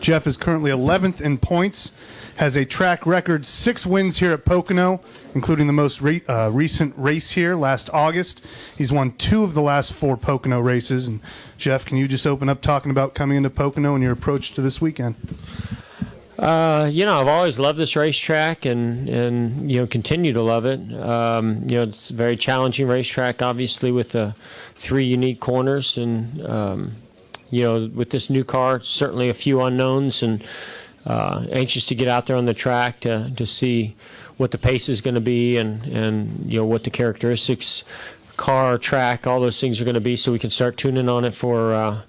Jeff is currently 11th in points, has a track record 6 wins here at Pocono, including the most recent race here last August. He's won 2 of the last 4 Pocono races. And Jeff, can you just open up talking about coming into Pocono and your approach to this weekend? I've always loved this racetrack and continue to love it. It's a very challenging racetrack, obviously, with the 3 unique corners. And, with this new car, certainly a few unknowns, and anxious to get out there on the track to see what the pace is going to be and what the characteristics, car, track, all those things are going to be, so we can start tuning on it for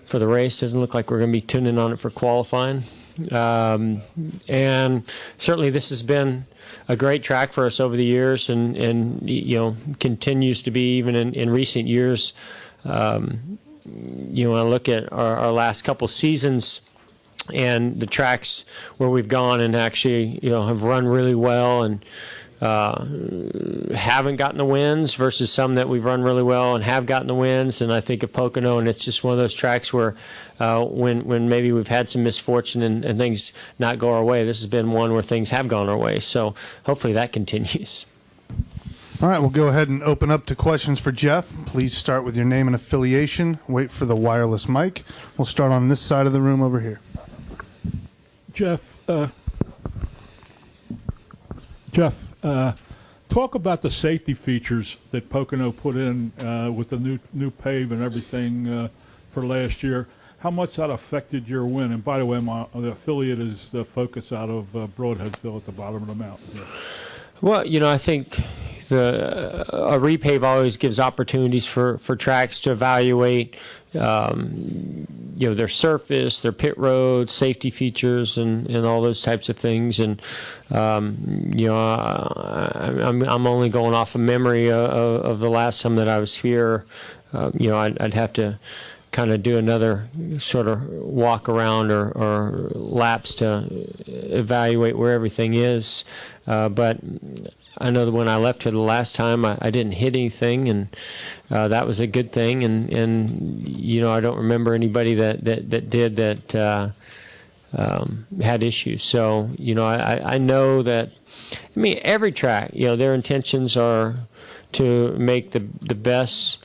the race. Doesn't look like we're going to be tuning on it for qualifying. And certainly this has been a great track for us over the years, and continues to be even in recent years. When I look at our last couple seasons and the tracks where we've gone and actually have run really well and haven't gotten the wins versus some that we've run really well and have gotten the wins. And I think of Pocono, and it's just one of those tracks where when maybe we've had some misfortune and things not go our way, this has been one where things have gone our way. So hopefully that continues. All right, we'll go ahead and open up to questions for Jeff. Please start with your name and affiliation. Wait for the wireless mic. We'll start on this side of the room over here. Jeff, talk about the safety features that Pocono put in with the new pave and everything for last year. How much that affected your win? And by the way, the affiliate is the Focus out of Broadheadsville at the bottom of the mountain. Yeah. Well, I think a repave always gives opportunities for tracks to evaluate their surface, their pit road, safety features, and all those types of things. And I'm only going off of memory of the last time that I was here. I'd have to kind of do another sort of walk around or laps to evaluate where everything is. But I know that when I left here the last time, I didn't hit anything, and that was a good thing. And I don't remember anybody that did that had issues. So I know that. I mean, every track, their intentions are to make the best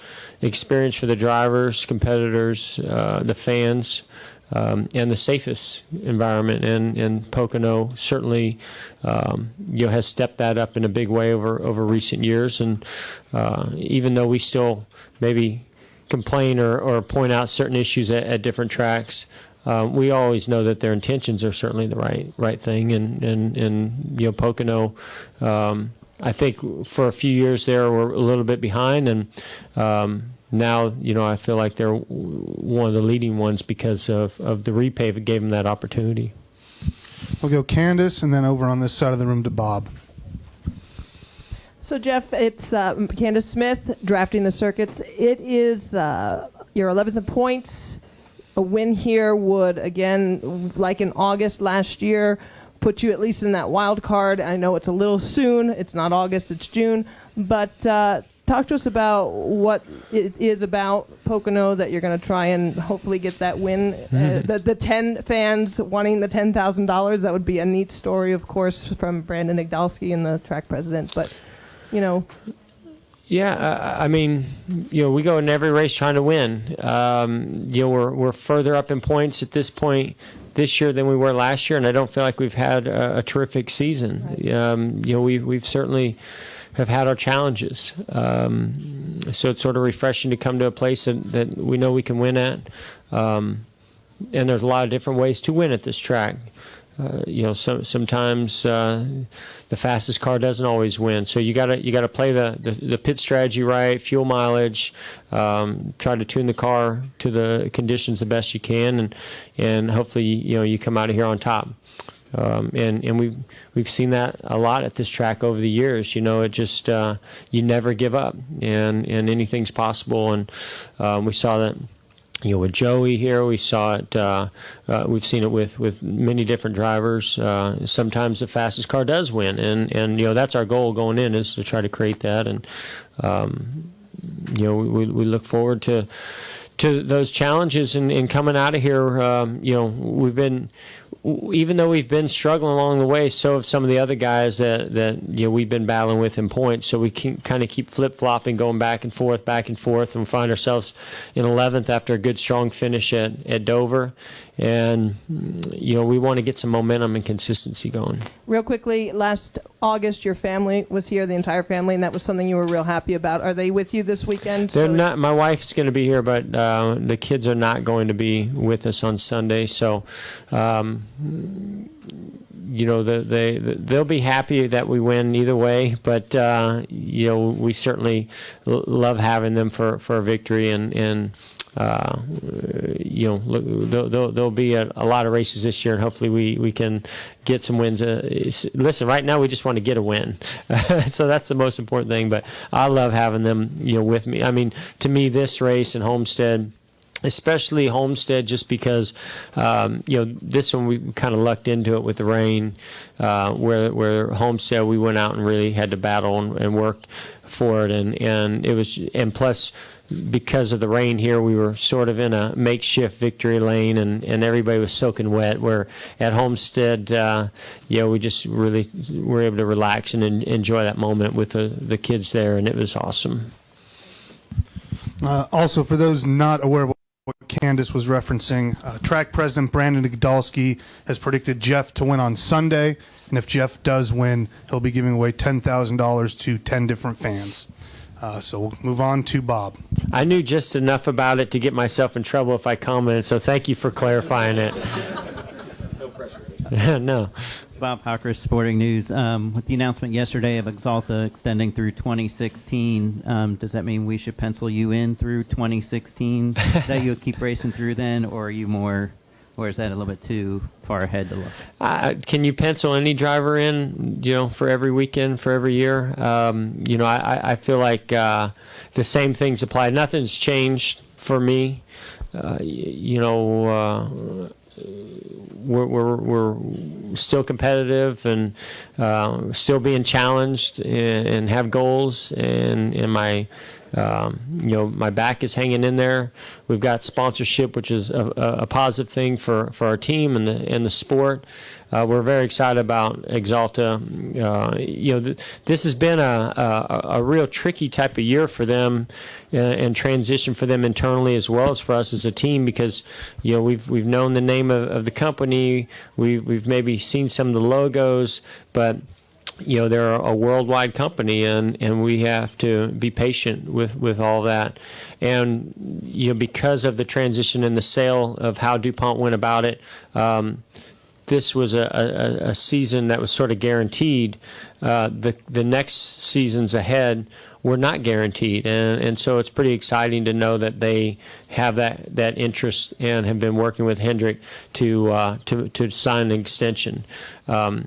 experience for the drivers, competitors, the fans, and the safest environment. And Pocono certainly has stepped that up in a big way over recent years. And even though we still maybe complain or point out certain issues at different tracks, we always know that their intentions are certainly the right thing. And Pocono, I think for a few years there we're a little bit behind, and now I feel like they're one of the leading ones because of the repave. It gave them that opportunity. We'll go Candace, and then over on this side of the room to Bob. So Jeff, it's Candace Smith, Drafting the Circuits. It is your 11th in points. A win here would, again, like in August last year, put you at least in that wild card. I know it's a little soon. It's not August, it's June. But talk to us about what it is about Pocono that you're going to try and hopefully get that win. The 10 fans wanting the $10,000, that would be a neat story, of course, from Brandon Igdalski and the track president. But, Yeah, I mean, we go in every race trying to win. We're further up in points at this point this year than we were last year, and I don't feel like we've had a terrific season. We've certainly have had our challenges. So it's sort of refreshing to come to a place that we know we can win at. And there's a lot of different ways to win at this track. Sometimes the fastest car doesn't always win. So you gotta play the pit strategy right, fuel mileage, try to tune the car to the conditions the best you can, and hopefully you come out of here on top. And we've seen that a lot at this track over the years. It just you never give up, and anything's possible. And we saw that. With Joey here, we saw it. We've seen it with many different drivers. Sometimes the fastest car does win, and that's our goal going in, is to try to create that. And we look forward to to those challenges and coming out of here. We've been, even though we've been struggling along the way, so have some of the other guys that we've been battling with in points. So we can kind of keep flip-flopping, going back and forth, and find ourselves in 11th after a good, strong finish at Dover. And, we want to get some momentum and consistency going. Real quickly, last August, your family was here, the entire family, and that was something you were real happy about. Are they with you this weekend? They're not. My wife's going to be here, but the kids are not going to be with us on Sunday. So, they'll be happy that we win either way. But we certainly love having them for a victory, and there'll be a lot of races this year, and hopefully we can get some wins. Listen, right now we just want to get a win, so that's the most important thing. But I love having them, with me. I mean, to me, this race and Homestead, especially Homestead, just because this one we kind of lucked into it with the rain, where Homestead we went out and really had to battle and work for it, and it was, and plus because of the rain here, we were sort of in a makeshift victory lane, and everybody was soaking wet. Where at Homestead, we just really were able to relax and enjoy that moment with the kids there, and it was awesome. Also, for those not aware of what Candace was referencing, track president Brandon Igdalski has predicted Jeff to win on Sunday, and if Jeff does win, he'll be giving away $10,000 to 10 different fans. So we'll move on to Bob. I knew just enough about it to get myself in trouble if I commented, so thank you for clarifying it. No pressure. No. Bob Hawker, Sporting News. With the announcement yesterday of Exalta extending through 2016, does that mean we should pencil you in through 2016? That you'll keep racing through then, or are you more, or is that a little bit too far ahead to look? Can you pencil any driver in, for every weekend, for every year? I feel like the same things apply. Nothing's changed for me. We're still competitive and still being challenged and have goals, and my my back is hanging in there. We've got sponsorship, which is a positive thing for our team and the sport. We're very excited about Exalta. This has been a real tricky type of year for them, and transition for them internally as well as for us as a team, because we've known the name of the company. We've maybe seen some of the logos, but they're a worldwide company, and we have to be patient with all that. And because of the transition and the sale of how DuPont went about it, this was a season that was sort of guaranteed. The next seasons ahead were not guaranteed, and so it's pretty exciting to know that they have that interest and have been working with Hendrick to sign an extension. I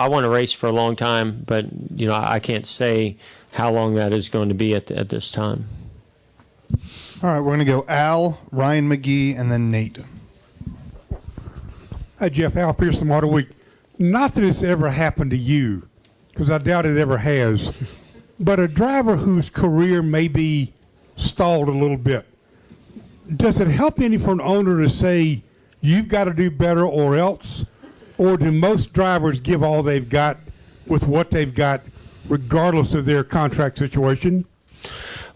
want to race for a long time, but I can't say how long that is going to be at this time. All right, we're going to go Al, Ryan McGee, and then Nate. Hi, Jeff. Al Pearson, Water Week. Not that it's ever happened to you, because I doubt it ever has, but a driver whose career may be stalled a little bit, does it help any for an owner to say, you've got to do better or else? Or do most drivers give all they've got with what they've got, regardless of their contract situation?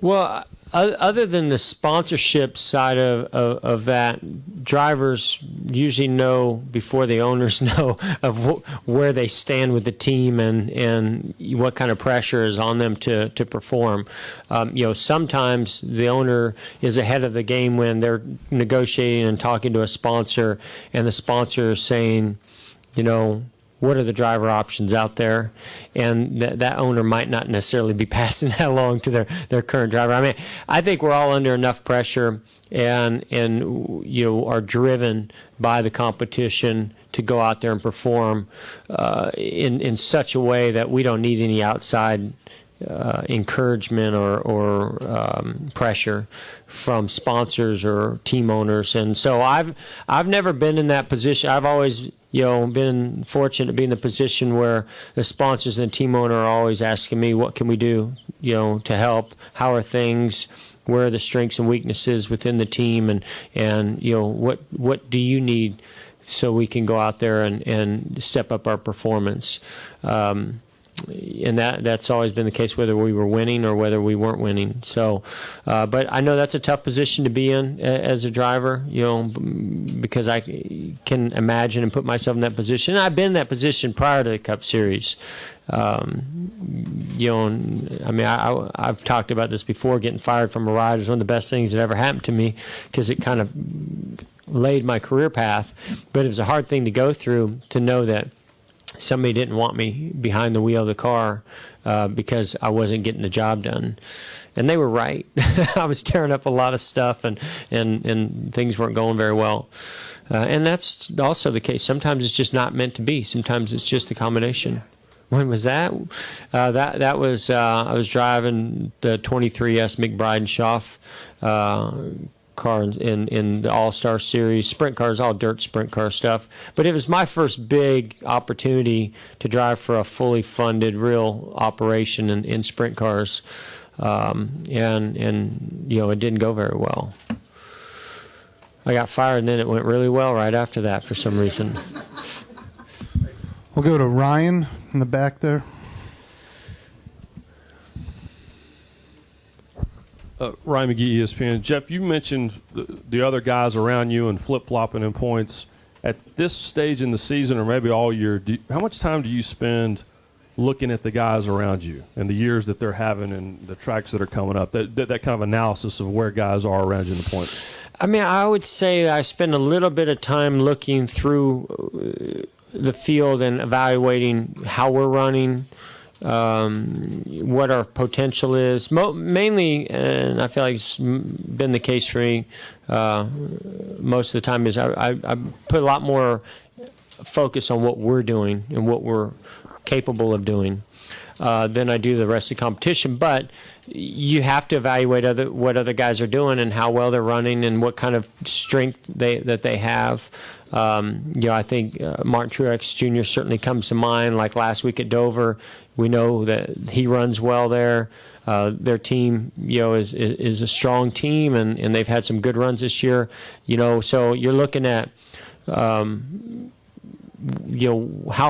Well, other than the sponsorship side of that, drivers usually know before the owners know of where they stand with the team and what kind of pressure is on them to perform. Sometimes the owner is ahead of the game when they're negotiating and talking to a sponsor, and the sponsor is saying, what are the driver options out there? And that owner might not necessarily be passing that along to their current driver. I think we're all under enough pressure and are driven by the competition to go out there and perform in such a way that we don't need any outside encouragement or pressure from sponsors or team owners. And so I've never been in that position. I've always been fortunate to be in the position where the sponsors and the team owner are always asking me, what can we do, to help? How are things? Where are the strengths and weaknesses within the team? And what do you need so we can go out there and step up our performance? And that's always been the case, whether we were winning or whether we weren't winning. So, but I know that's a tough position to be in as a driver, because I can imagine and put myself in that position. I've been in that position prior to the Cup Series. I've talked about this before. Getting fired from a ride is one of the best things that ever happened to me, because it kind of laid my career path. But it was a hard thing to go through, to know that somebody didn't want me behind the wheel of the car because I wasn't getting the job done. And they were right. I was tearing up a lot of stuff, and things weren't going very well. And that's also the case. Sometimes it's just not meant to be. Sometimes it's just a combination. When was that? That was I was driving the 23S McBride-Schaff car in the All-Star Series. Sprint cars, all dirt sprint car stuff. But it was my first big opportunity to drive for a fully funded, real operation in sprint cars. And it didn't go very well. I got fired, and then it went really well right after that for some reason. We'll go to Ryan in the back there. Ryan McGee, ESPN. Jeff, you mentioned the other guys around you and flip-flopping in points. At this stage in the season, or maybe all year, how much time do you spend looking at the guys around you and the years that they're having and the tracks that are coming up, that kind of analysis of where guys are around you in the points? I would say I spend a little bit of time looking through the field and evaluating how we're running, what our potential is. Mainly, and I feel like it's been the case for me most of the time, is I put a lot more focus on what we're doing and what we're capable of doing than I do the rest of the competition. But you have to evaluate what other guys are doing and how well they're running and what kind of strength that they have. I think Martin Truex Jr. certainly comes to mind. Like last week at Dover, we know that he runs well there. Their team, is a strong team, and they've had some good runs this year. So you're looking at, how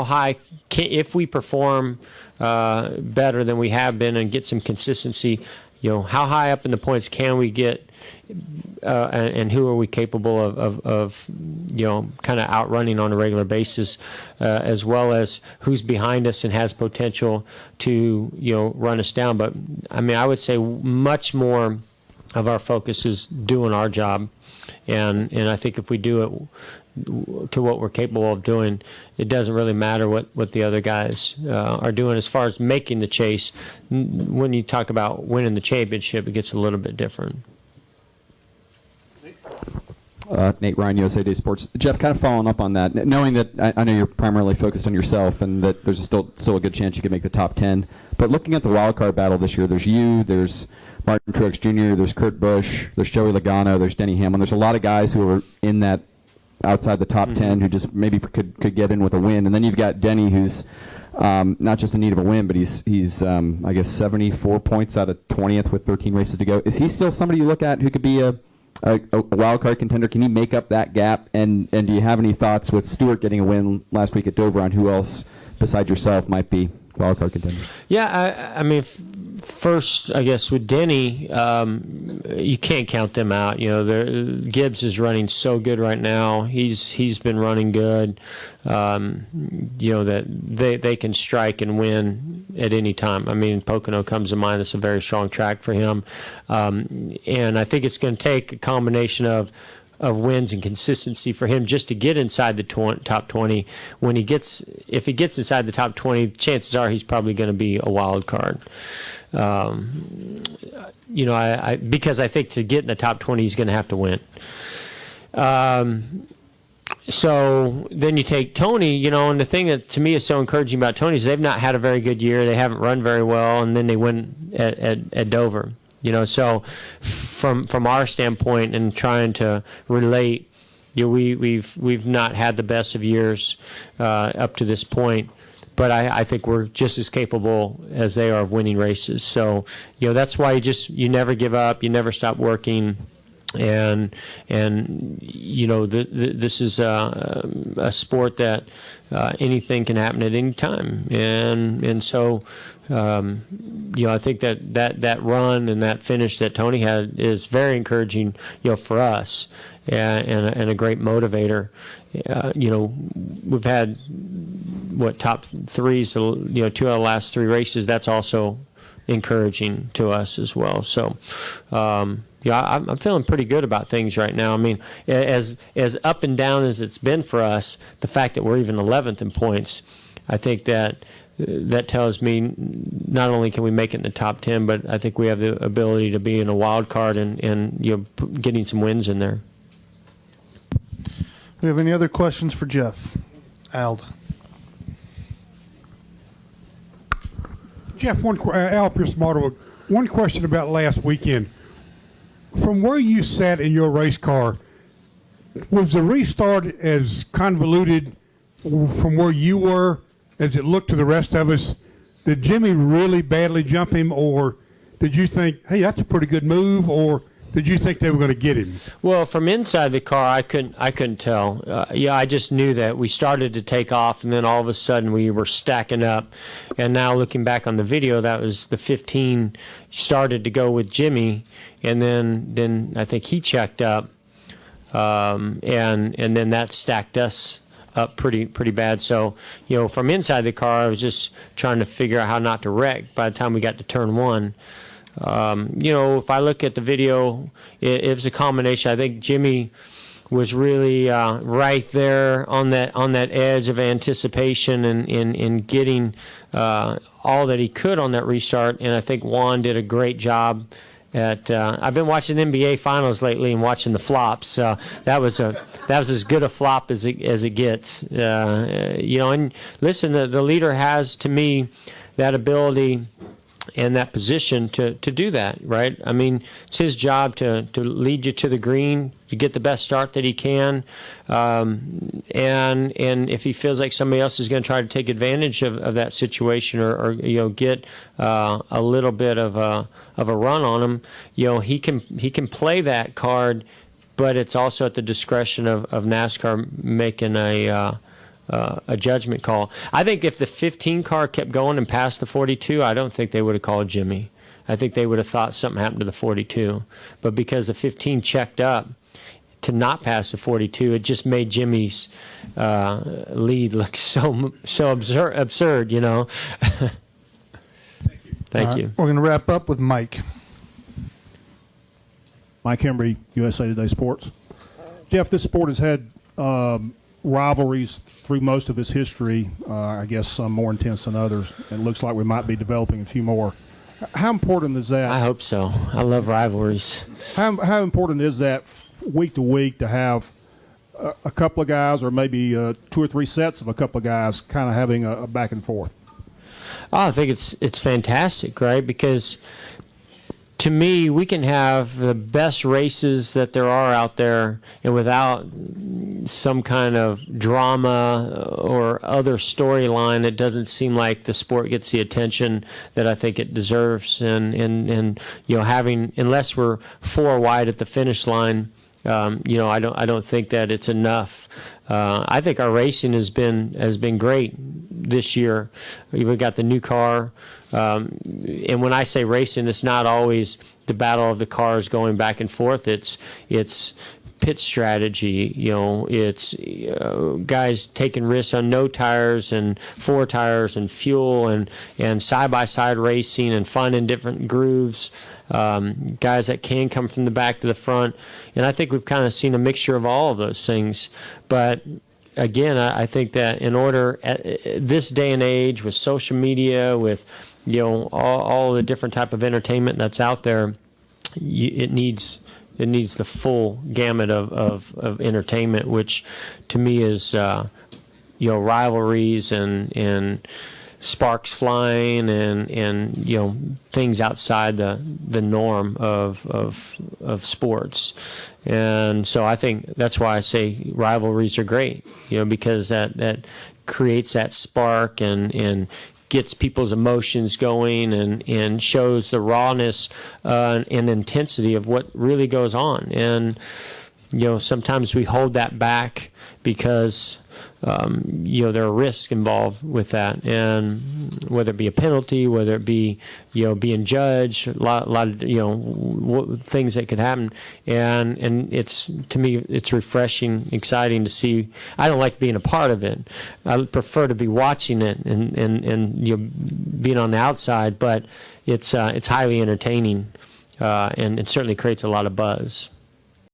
high if we perform better than we have been and get some consistency. How high up in the points can we get, and who are we capable of kind of outrunning on a regular basis, as well as who's behind us and has potential to, run us down. But, I would say much more of our focus is doing our job. And I think if we do it to what we're capable of doing, it doesn't really matter what the other guys are doing as far as making the chase. When you talk about winning the championship, it gets a little bit different. Nate Ryan, USA Today Sports. Jeff, kind of following up on that, knowing that I know you're primarily focused on yourself and that there's still a good chance you could make the top 10, but looking at the wild card battle this year, there's you, there's Martin Truex Jr., there's Kurt Busch, there's Joey Logano, there's Denny Hamlin. There's a lot of guys who are in that outside the top 10 who just maybe could get in with a win. And then you've got Denny, who's not just in need of a win, but he's I guess 74 points out of 20th with 13 races to go. Is he still somebody you look at who could be a wild card contender? Can he make up that gap? And do you have any thoughts with Stewart getting a win last week at Dover on who else besides yourself might be wild card contenders? Yeah, first, I guess with Denny, you can't count them out. Gibbs is running so good right now. He's been running good. That they can strike and win at any time. Pocono comes to mind. It's a very strong track for him, and I think it's going to take a combination of wins and consistency for him just to get inside the top 20. If he gets inside the top 20, chances are he's probably going to be a wild card. Because I think to get in the top 20, he's going to have to win. So then you take Tony, and the thing that to me is so encouraging about Tony is they've not had a very good year. They haven't run very well, and then they win at Dover. So from our standpoint and trying to relate, we've not had the best of years up to this point. But I think we're just as capable as they are of winning races. So, that's why you never give up, you never stop working, and this is a sport that anything can happen at any time, and so I think that run and that finish that Tony had is very encouraging, for us, and a great motivator. We've had top threes, 2 of the last 3 races. That's also encouraging to us as well. So, I'm feeling pretty good about things right now. I mean, as up and down as it's been for us, the fact that we're even 11th in points, I think that tells me not only can we make it in the top 10, but I think we have the ability to be in a wild card and getting some wins in there. Do we have any other questions for Jeff? Ald. Jeff, Al Pierce-Martel, one question about last weekend. From where you sat in your race car, was the restart as convoluted from where you were as it looked to the rest of us? Did Jimmy really badly jump him, or did you think, hey, that's a pretty good move, or did you think they were going to get him? Well, from inside the car, I couldn't tell. I just knew that we started to take off, and then all of a sudden we were stacking up. And now looking back on the video, that was the 15 started to go with Jimmy, and then I think he checked up, and then that stacked us up pretty bad. So, from inside the car, I was just trying to figure out how not to wreck by the time we got to turn 1. If I look at the video, it was a combination. I think Jimmy was really right there on that edge of anticipation and getting all that he could on that restart. And I think Juan did a great job at. I've been watching NBA Finals lately and watching the flops. That was as good a flop as it gets. And listen, the leader has, to me, that ability and that position to do that, right? I mean, it's his job to lead you to the green, to get the best start that he can, and if he feels like somebody else is going to try to take advantage of that situation or get a little bit of a run on him, he can play that card, but it's also at the discretion of NASCAR making a judgment call. I think if the 15 car kept going and passed the 42, I don't think they would have called Jimmy. I think they would have thought something happened to the 42. But because the 15 checked up to not pass the 42, it just made Jimmy's lead look so absurd, Thank you. We're going to wrap up with Mike. Mike Hembry, USA Today Sports. Jeff, this sport has had rivalries through most of its history, I guess some more intense than others. It looks like we might be developing a few more. How important is that? I hope so. I love rivalries. How important is that week to week to have a couple of guys, or maybe 2 or 3 sets of a couple of guys kind of having a back and forth? I think it's fantastic, right? Because to me, we can have the best races that there are out there, and without some kind of drama or other storyline, it doesn't seem like the sport gets the attention that I think it deserves. And having, unless we're 4 wide at the finish line, I don't think that it's enough. I think our racing has been great this year. We've got the new car, and when I say racing, it's not always the battle of the cars going back and forth. It's pit strategy. It's guys taking risks on no tires and 4 tires and fuel and side by side racing and finding different grooves. Guys that can come from the back to the front, and I think we've kind of seen a mixture of all of those things. But again, I think that in order at this day and age, with social media, with all the different type of entertainment that's out there, it needs the full gamut of entertainment, which to me is rivalries and sparks flying and things outside the norm of sports. And so I think that's why I say rivalries are great, because that creates that spark and gets people's emotions going and shows the rawness and intensity of what really goes on. And sometimes we hold that back because there are risks involved with that, and whether it be a penalty, whether it be being judged, a lot of things that could happen, and it's, to me, it's refreshing, exciting to see. I don't like being a part of it. I prefer to be watching it and being on the outside, but it's highly entertaining, and it certainly creates a lot of buzz.